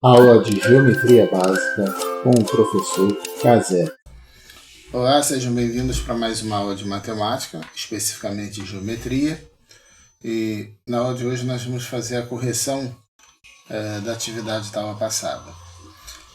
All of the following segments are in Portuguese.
Aula de Geometria Básica com o professor Cazé. Olá, sejam bem-vindos para mais uma aula de matemática, especificamente de geometria. E na aula de hoje nós vamos fazer a correção da atividade da aula passada.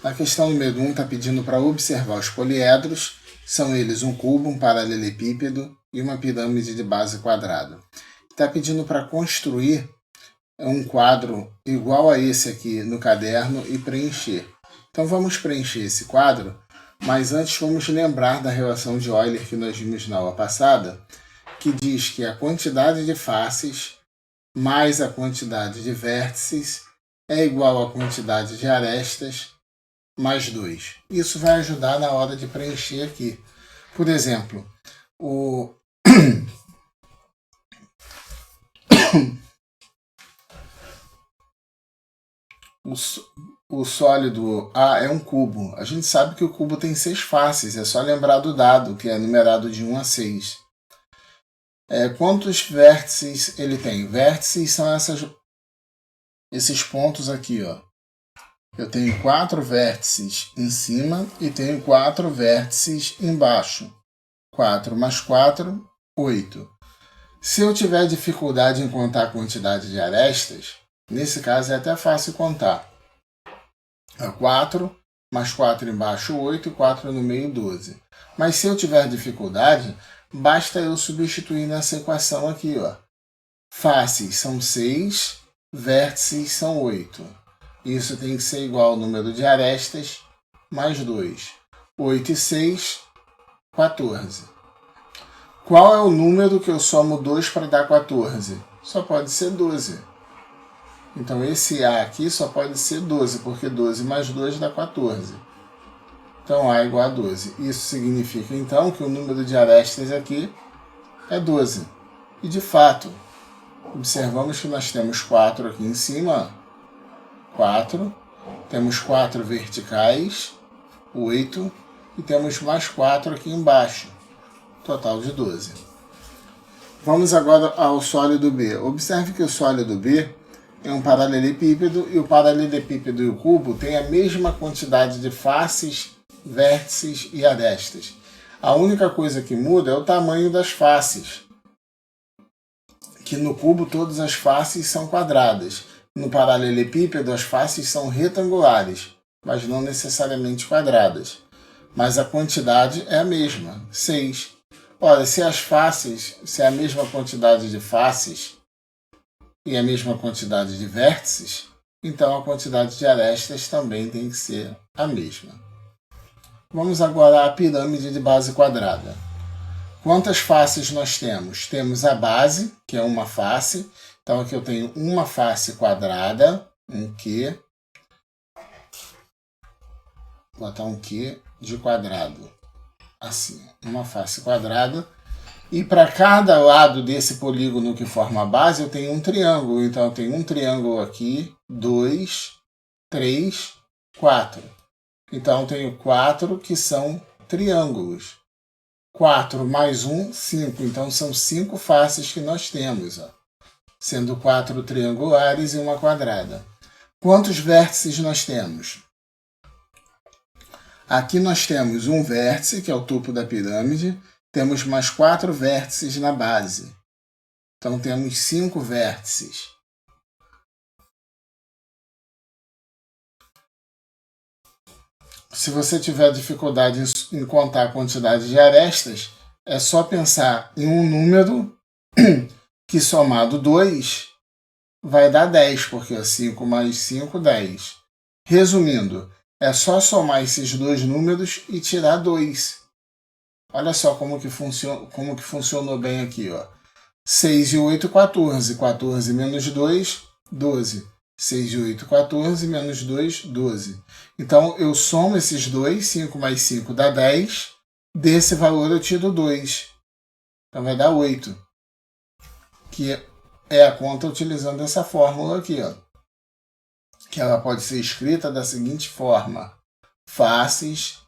A questão número 1 está pedindo para observar os poliedros, são eles um cubo, um paralelepípedo e uma pirâmide de base quadrada. Está pedindo para construir um quadro igual a esse aqui no caderno e preencher. Então vamos preencher esse quadro, mas antes vamos lembrar da relação de Euler que nós vimos na aula passada, que diz que a quantidade de faces mais a quantidade de vértices é igual à quantidade de arestas mais 2. Isso vai ajudar na hora de preencher aqui. Por exemplo, o sólido A é um cubo. A gente sabe que o cubo tem 6 faces, é só lembrar do dado, que é numerado de 1 a 6. Quantos vértices ele tem? Vértices são esses pontos aqui, ó. Eu tenho 4 vértices em cima e tenho 4 vértices embaixo. 4 mais 4, 8. Se eu tiver dificuldade em contar a quantidade de arestas, nesse caso é até fácil contar. 4 mais 4 embaixo, 8, e 4 no meio, 12. Mas se eu tiver dificuldade, basta eu substituir nessa equação aqui, ó. Faces são 6, vértices são 8. Isso tem que ser igual ao número de arestas mais 2. 8 e 6, 14. Qual é o número que eu somo 2 para dar 14? Só pode ser 12. Então esse A aqui só pode ser 12, porque 12 mais 2 dá 14. Então A igual a 12. Isso significa então que o número de arestas aqui é 12. E de fato, observamos que nós temos 4 aqui em cima, 4, temos 4 verticais, 8, e temos mais 4 aqui embaixo, total de 12. Vamos agora ao sólido B. Observe que o sólido B é um paralelepípedo, e o paralelepípedo e o cubo têm a mesma quantidade de faces, vértices e arestas. A única coisa que muda é o tamanho das faces, que no cubo todas as faces são quadradas. No paralelepípedo as faces são retangulares, mas não necessariamente quadradas. Mas a quantidade é a mesma, 6. Ora, se é a mesma quantidade de faces e a mesma quantidade de vértices, então a quantidade de arestas também tem que ser a mesma. Vamos agora à pirâmide de base quadrada. Quantas faces nós temos? Temos a base, que é uma face. Então aqui eu tenho uma face quadrada, um Q. Vou botar um Q de quadrado. Assim, uma face quadrada. E para cada lado desse polígono que forma a base, eu tenho um triângulo. Então eu tenho um triângulo aqui, 2, 3, 4. Então eu tenho 4 que são triângulos. 4 mais 1, 5. Então são 5 faces que nós temos, ó, sendo 4 triangulares e uma quadrada. Quantos vértices nós temos? Aqui nós temos um vértice, que é o topo da pirâmide, temos mais 4 vértices na base. Então temos 5 vértices. Se você tiver dificuldade em contar a quantidade de arestas, é só pensar em um número que somado 2 vai dar 10, porque 5 mais 5, 10. Resumindo, é só somar esses dois números e tirar 2. Olha só como que funcionou bem aqui, ó. 6 e 8, 14. 14 menos 2, 12. 6 e 8, 14, menos 2, 12. Então, eu somo esses dois, 5 mais 5 dá 10. Desse valor eu tiro 2. Então, vai dar 8. Que é a conta utilizando essa fórmula aqui, ó. Que ela pode ser escrita da seguinte forma. Faces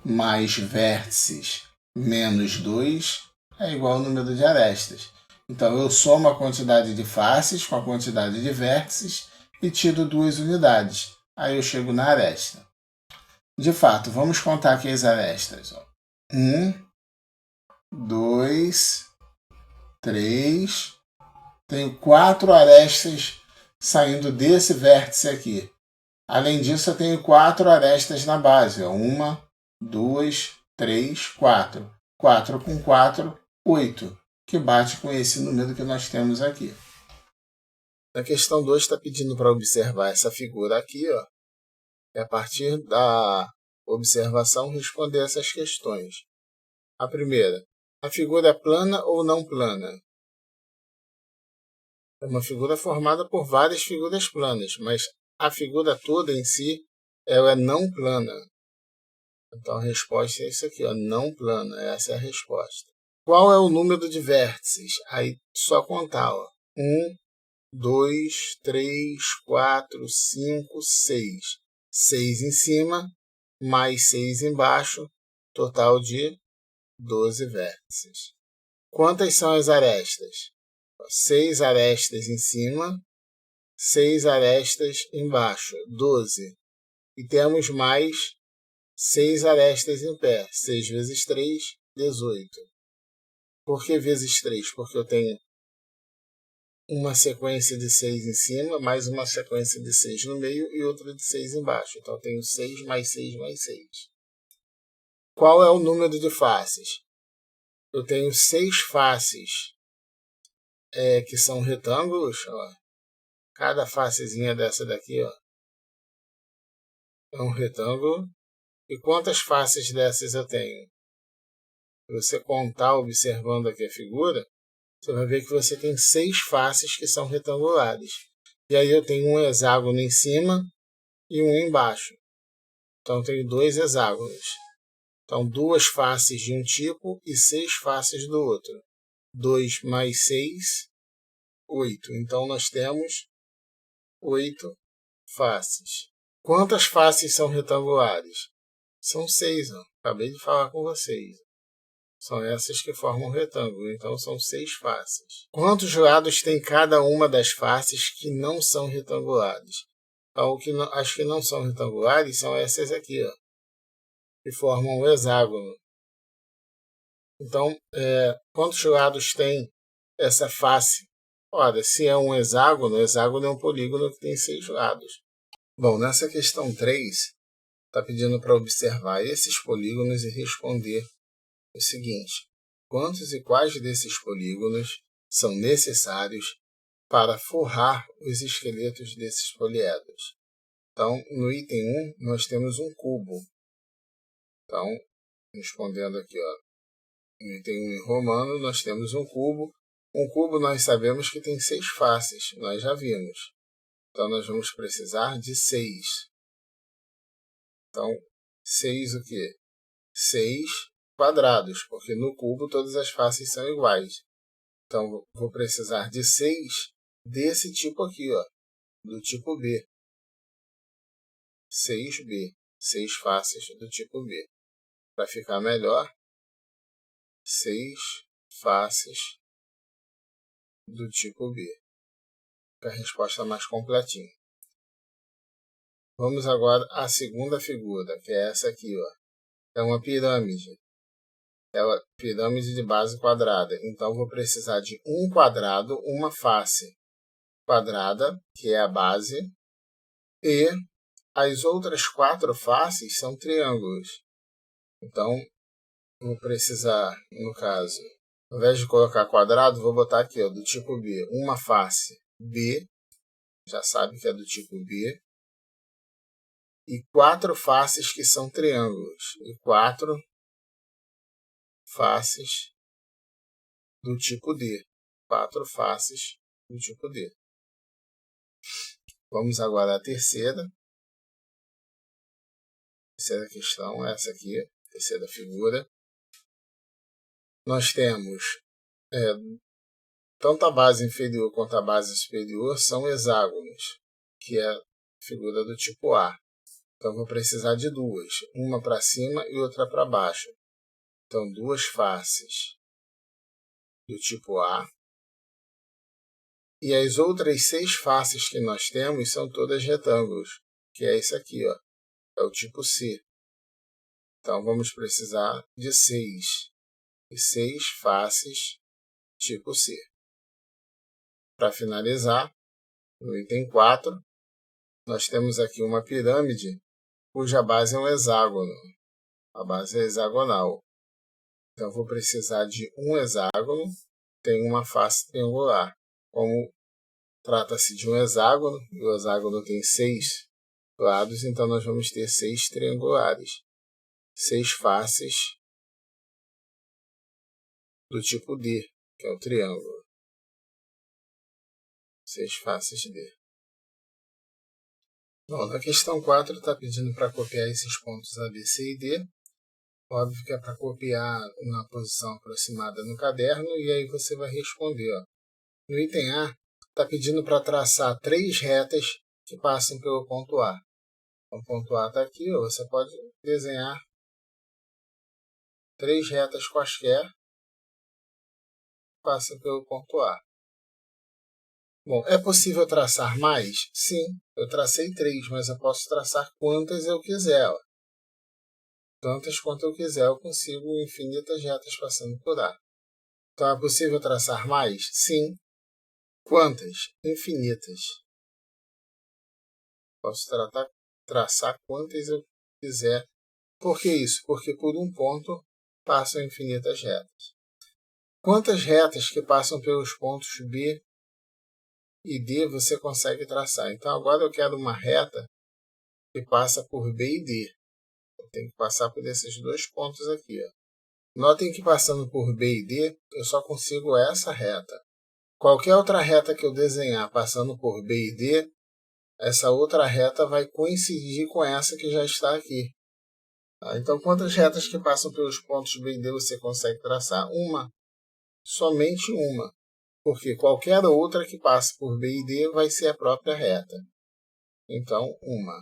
mais vértices menos 2 é igual ao número de arestas. Então, eu somo a quantidade de faces com a quantidade de vértices e tiro 2 unidades. aí eu chego na aresta. De fato, vamos contar aqui as arestas. 1, 2, 3. Tenho 4 arestas saindo desse vértice aqui. Além disso, eu tenho 4 arestas na base. 1, 2, 3, 4. 4 com 4, 8. Que bate com esse número que nós temos aqui. Na questão 2 está pedindo para observar essa figura aqui, ó. E a partir da observação responder essas questões. A primeira, a figura é plana ou não plana? É uma figura formada por várias figuras planas, mas a figura toda em si ela é não plana. Então a resposta é isso aqui, ó, não plana, essa é a resposta. Qual é o número de vértices? Aí só contar, ó. 1, 2, 3, 4, 5, 6. 6 em cima, mais 6 embaixo, total de 12 vértices. Quantas são as arestas? 6 arestas em cima, 6 arestas embaixo, 12. E temos mais 6 arestas em pé, 6 vezes 3, 18. Por que vezes 3? Porque eu tenho uma sequência de 6 em cima, mais uma sequência de 6 no meio e outra de 6 embaixo. Então, eu tenho 6 mais 6 mais 6. Qual é o número de faces? Eu tenho 6 faces que são retângulos. Ó. Cada facezinha dessa daqui, ó, é um retângulo. E quantas faces dessas eu tenho? Se você contar observando aqui a figura, você vai ver que você tem 6 faces que são retangulares. E aí eu tenho um hexágono em cima e um embaixo. Então eu tenho 2 hexágonos. Então 2 faces de um tipo e 6 faces do outro. 2 mais 6, 8. Então nós temos 8 faces. Quantas faces são retangulares? São 6. Ó. Acabei de falar com vocês. São essas que formam um retângulo, então são 6 faces. Quantos lados tem cada uma das faces que não são retangulares? Então, as que não são retangulares são essas aqui, ó, que formam um hexágono. Então, quantos lados tem essa face? Ora, se é um hexágono, o hexágono é um polígono que tem 6 lados. Bom, nessa questão 3, está pedindo para observar esses polígonos e responder o seguinte: quantos e quais desses polígonos são necessários para forrar os esqueletos desses poliedros? Então, no item 1, nós temos um cubo. Então, respondendo aqui, ó, no item 1 em romano, nós temos um cubo. Um cubo nós sabemos que tem 6 faces, nós já vimos. Então, nós vamos precisar de 6. Então, 6 o quê? 6 quadrados, porque no cubo todas as faces são iguais. Então, vou precisar de 6 desse tipo aqui, ó, do tipo B. 6B, 6 faces do tipo B. Para ficar melhor, 6 faces do tipo B. Fica a resposta mais completinha. Vamos agora à segunda figura, que é essa aqui, ó. É uma pirâmide. É uma pirâmide de base quadrada. Então, vou precisar de um quadrado, uma face quadrada, que é a base, e as outras 4 faces são triângulos. Então, vou precisar, no caso, ao invés de colocar quadrado, vou botar aqui, ó, do tipo B, uma face B, já sabe que é do tipo B, e 4 faces que são triângulos, e 4 faces do tipo D. 4 faces do tipo D. Vamos agora à terceira. Terceira questão, essa aqui, terceira figura. Nós temos tanto a base inferior quanto a base superior são hexágonos, que é a figura do tipo A. Então, vou precisar de 2, uma para cima e outra para baixo. Então, 2 faces do tipo A. E as outras 6 faces que nós temos são todas retângulos. que é esse aqui, ó, é o tipo C. Então, vamos precisar de 6. E 6 faces tipo C. Para finalizar, no item 4, nós temos aqui uma pirâmide cuja base é um hexágono. A base é hexagonal. Então, vou precisar de um hexágono, tem uma face triangular. Como trata-se de um hexágono, e o hexágono tem 6 lados, então nós vamos ter 6 triangulares. 6 faces do tipo D, que é o triângulo. 6 faces D. Bom, na questão 4 está pedindo para copiar esses pontos A, B, C e D. Óbvio que é para copiar na posição aproximada no caderno, e aí você vai responder. Ó. No item A, está pedindo para traçar 3 retas que passam pelo ponto A. Então, o ponto A está aqui, ó, você pode desenhar 3 retas quaisquer que passam pelo ponto A. Bom, é possível traçar mais? Sim, eu tracei 3, mas eu posso traçar quantas eu quiser. Ó. Tantas quanto eu quiser, eu consigo infinitas retas passando por A. Então, é possível traçar mais? Sim. Quantas? Infinitas. Posso traçar quantas eu quiser. Por que isso? Porque por um ponto passam infinitas retas. Quantas retas que passam pelos pontos B e D você consegue traçar? Então, agora eu quero uma reta que passa por B e D. Eu tenho que passar por esses 2 pontos aqui. Ó. Notem que passando por B e D, eu só consigo essa reta. Qualquer outra reta que eu desenhar passando por B e D, essa outra reta vai coincidir com essa que já está aqui. Então, quantas retas que passam pelos pontos B e D você consegue traçar? Uma. Somente uma. Porque qualquer outra que passe por B e D vai ser a própria reta. Então, uma.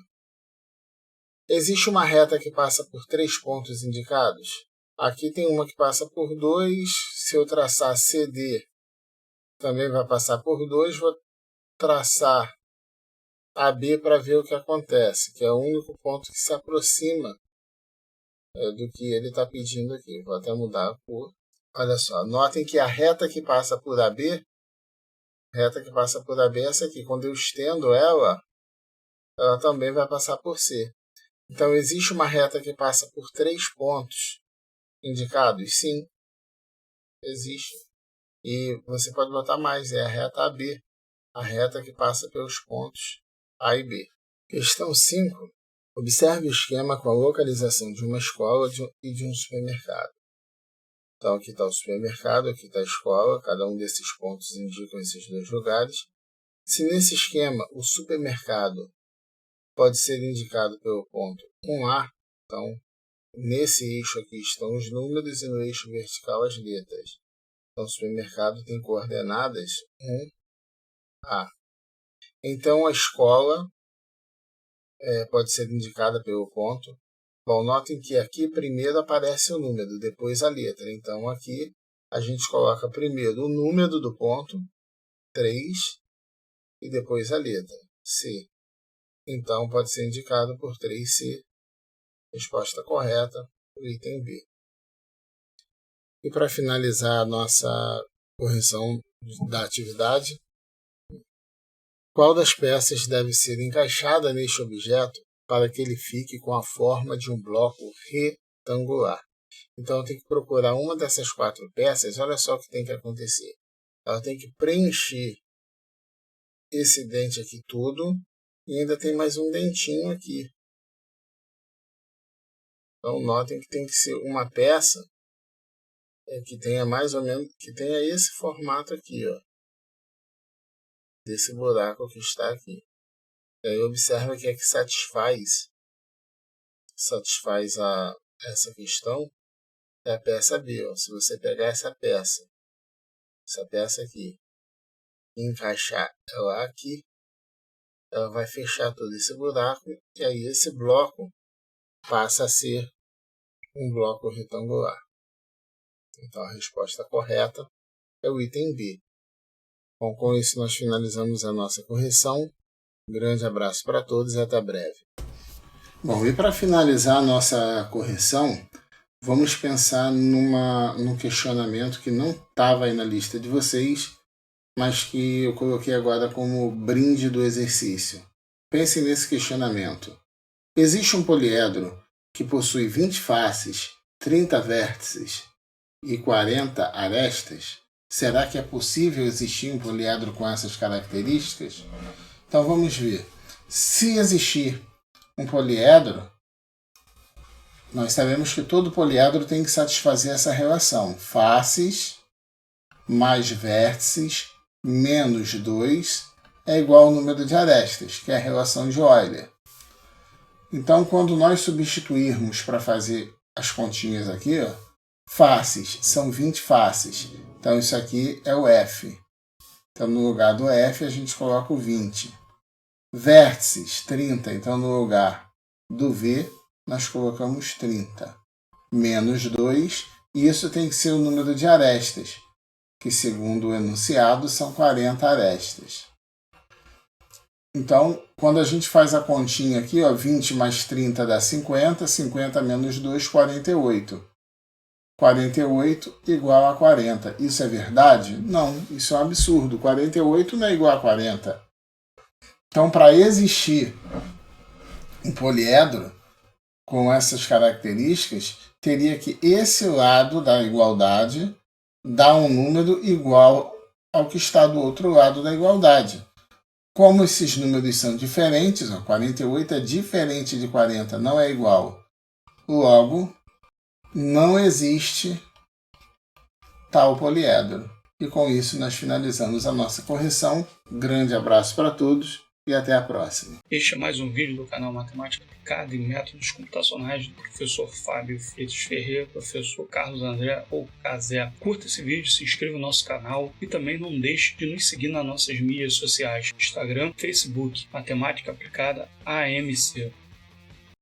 Existe uma reta que passa por 3 pontos indicados? Aqui tem uma que passa por 2. Se eu traçar CD, também vai passar por 2. Vou traçar AB para ver o que acontece, que é o único ponto que se aproxima do que ele está pedindo aqui. Vou até mudar a cor. Olha só, notem que a reta que passa por AB, é essa aqui. Quando eu estendo ela também vai passar por C. Então, existe uma reta que passa por 3 pontos indicados? Sim, existe. E você pode botar mais, é a reta AB, a reta que passa pelos pontos A e B. Questão 5. Observe o esquema com a localização de uma escola e de um supermercado. Então, aqui está o supermercado, aqui está a escola, cada um desses pontos indicam esses 2 lugares. Se nesse esquema o supermercado pode ser indicado pelo ponto 1A, então nesse eixo aqui estão os números e no eixo vertical as letras. Então, o supermercado tem coordenadas 1A. Então, a escola pode ser indicada pelo ponto. Bom, notem que aqui primeiro aparece o número, depois a letra. Então, aqui a gente coloca primeiro o número do ponto, 3, e depois a letra, C. Então, pode ser indicado por 3C. Resposta correta, o item B. E para finalizar a nossa correção da atividade, qual das peças deve ser encaixada neste objeto para que ele fique com a forma de um bloco retangular? Então, eu tenho que procurar uma dessas 4 peças. Olha só o que tem que acontecer. Ela tem que preencher esse dente aqui tudo e ainda tem mais um dentinho aqui. Então, notem que tem que ser uma peça que tenha mais ou menos, que tenha esse formato aqui, ó, desse buraco que está aqui. E aí observa que é que satisfaz essa questão é a peça B. Ó. Se você pegar essa peça aqui, e encaixar ela aqui, ela vai fechar todo esse buraco e aí esse bloco passa a ser um bloco retangular. Então, a resposta correta é o item B. Bom, com isso nós finalizamos a nossa correção. Um grande abraço para todos e até breve. Bom, e para finalizar a nossa correção, vamos pensar num questionamento que não estava aí na lista de vocês, mas que eu coloquei agora como brinde do exercício. Pensem nesse questionamento. Existe um poliedro que possui 20 faces, 30 vértices e 40 arestas? Será que é possível existir um poliedro com essas características? Então vamos ver. Se existir um poliedro, nós sabemos que todo poliedro tem que satisfazer essa relação. Faces mais vértices menos 2 é igual ao número de arestas, que é a relação de Euler. Então, quando nós substituirmos para fazer as continhas aqui, ó, faces são 20 faces. Então, isso aqui é o F. Então, no lugar do F, a gente coloca o 20. Vértices, 30. Então, no lugar do V, nós colocamos 30. Menos 2. E isso tem que ser o número de arestas, que, segundo o enunciado, são 40 arestas. Então, quando a gente faz a continha aqui, ó, 20 mais 30 dá 50, 50 menos 2, 48. 48 igual a 40. Isso é verdade? Não, isso é um absurdo. 48 não é igual a 40. Então, para existir um poliedro com essas características, teria que esse lado da igualdade dar um número igual ao que está do outro lado da igualdade. Como esses números são diferentes, ó, 48 é diferente de 40, não é igual. Logo, não existe tal poliedro. E com isso nós finalizamos a nossa correção. Grande abraço para todos e até a próxima. Este é mais um vídeo do canal Matemática Aplicada e Métodos Computacionais do professor Fábio Freitas Ferreira, professor Carlos André ou Cazé. Curta esse vídeo, se inscreva no nosso canal e também não deixe de nos seguir nas nossas mídias sociais, Instagram, Facebook, Matemática Aplicada AMC.